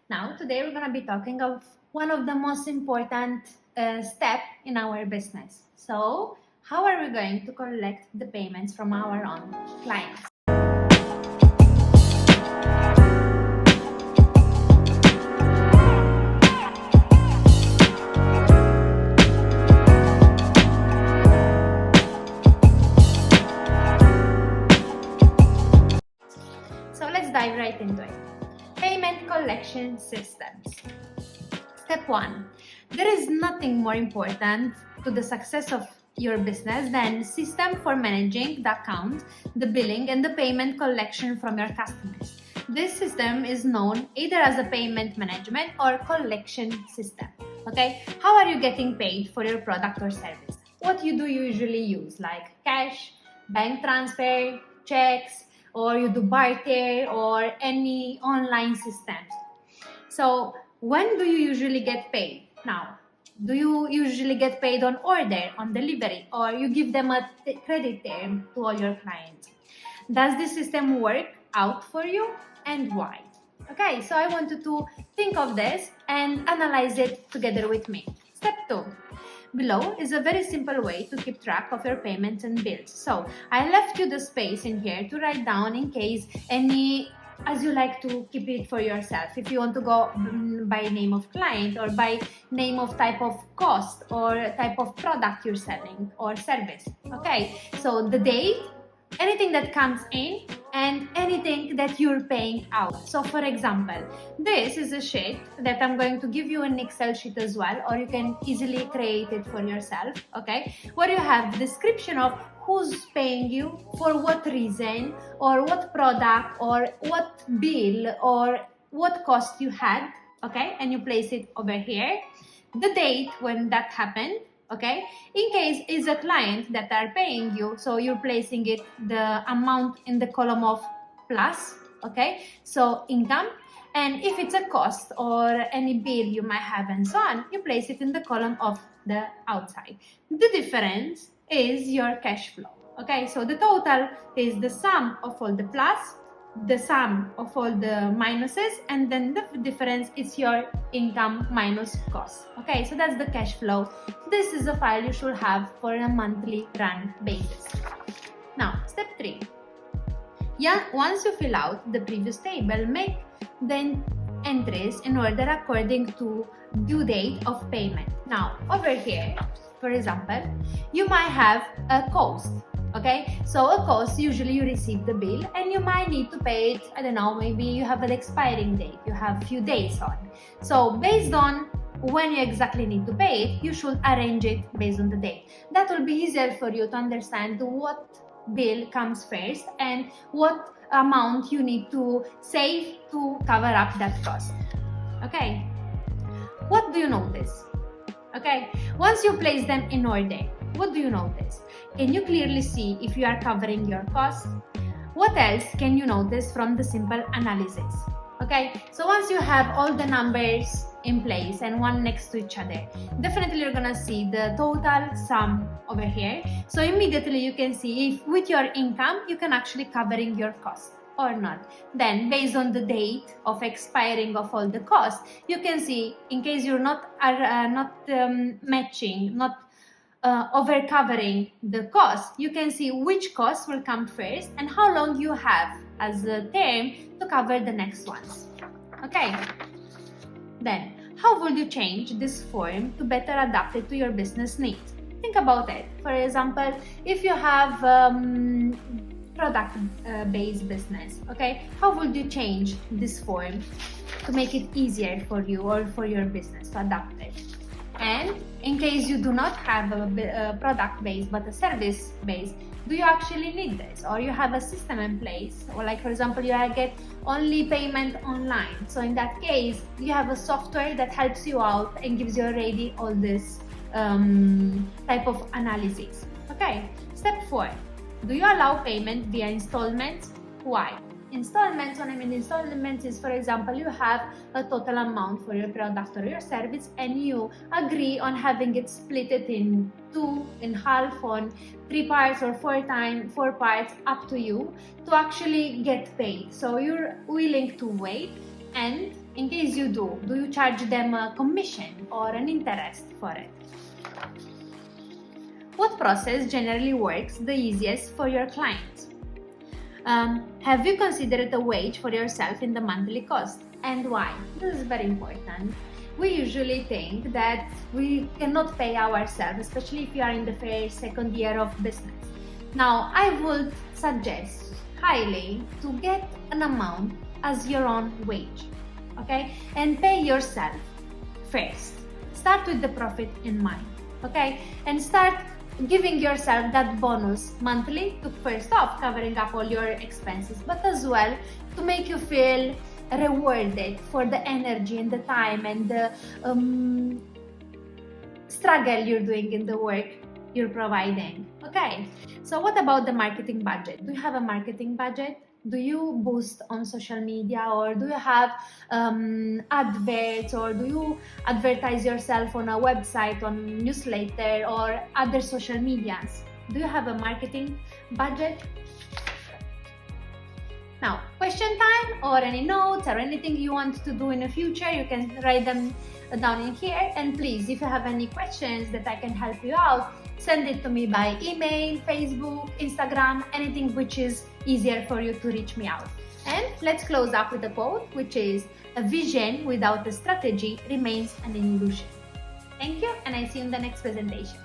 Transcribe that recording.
Now, today we're going to be talking of one of the most important step in our business. So, how are we going to collect the payments from our own clients? So, let's dive right into it. Payment collection systems. Step 1. There is nothing more important to the success of your business than system for managing the account, the billing, and the payment collection from your customers. This system is known either as a payment management or collection system. Okay, how are you getting paid for your product or service? What do you usually use, like cash, bank transfer, checks, or you do barter or any online systems? So when do you usually get paid? Now, do you usually get paid on order, on delivery, or you give them a credit term to all your clients? Does this system work out for you, and why? Okay, so I want you to think of this and analyze it together with me. Step 2. Below is a very simple way to keep track of your payments and bills. So I left you the space in here to write down in case any, as you like to keep it for yourself. If you want to go by name of client or by name of type of cost or type of product you're selling or service. Okay, so the date, anything that comes in, and anything that you're paying out. So for example, this is a sheet that I'm going to give you an Excel sheet as well, or you can easily create it for yourself, okay, where you have description of who's paying you, for what reason, or what product, or what bill, or what cost you had, okay, and you place it over here, the date when that happened, okay, in case it's a client that are paying you, so you're placing it the amount in the column of plus, okay, so income, and if it's a cost or any bill you might have and so on, you place it in the column of the outside. The difference is your cash flow, okay, so the total is the sum of all the plus, the sum of all the minuses, and then the difference is your income minus cost. Okay, so that's the cash flow. This is a file you should have for a monthly run basis. Now, step 3. Yeah, once you fill out the previous table, make the entries in order according to due date of payment. Now, over here, for example, you might have a cost. Okay, so of course, usually you receive the bill and you might need to pay it, I don't know, maybe you have an expiring date, you have few days on. So based on when you exactly need to pay it, you should arrange it based on the date. That will be easier for you to understand what bill comes first and what amount you need to save to cover up that cost. Okay, what do you notice? Okay, once you place them in order, what do you notice? Can you clearly see if you are covering your costs? What else can you notice from the simple analysis? Okay, so once you have all the numbers in place and one next to each other, definitely you're gonna see the total sum over here. So immediately you can see if with your income you can actually covering your costs or not. Then based on the date of expiring of all the costs, you can see in case you're not matching, not over covering the cost, you can see which cost will come first and how long you have as a term to cover the next ones. Okay, then how would you change this form to better adapt it to your business needs? Think about it. For example, if you have product-based business, okay, how would you change this form to make it easier for you or for your business to adapt it? And in case you do not have a product base but a service base, do you actually need this, or you have a system in place, or like for example you get only payment online, so in that case you have a software that helps you out and gives you already all this type of analysis. Okay, step 4. Do you allow payment via installments? Why? Installments, when I mean installments is, for example, you have a total amount for your product or your service and you agree on having it split it in two, in half, on 3 parts or 4 parts, up to you to actually get paid. So you're willing to wait And in case you do you charge them a commission or an interest for it? What process generally works the easiest for your clients? Have you considered a wage for yourself in the monthly cost, and why? This is very important. We usually think that we cannot pay ourselves, especially if you are in the first, second year of business. Now, I would suggest highly to get an amount as your own wage, okay? And pay yourself first. Start with the profit in mind, okay? And start giving yourself that bonus monthly to first off covering up all your expenses, but as well to make you feel rewarded for the energy and the time and the struggle you're doing in the work you're providing. Okay, so what about the marketing budget? Do you have a marketing budget? Do you boost on social media, or do you have adverts, or do you advertise yourself on a website, on newsletter, or other social medias? Do you have a marketing budget? Now, question time, or any notes or anything you want to do in the future, you can write them down in here. And please, if you have any questions that I can help you out, send it to me by email, Facebook, Instagram, anything which is easier for you to reach me out. And let's close up with a quote, which is, "A vision without a strategy remains an illusion." Thank you, and I see you in the next presentation.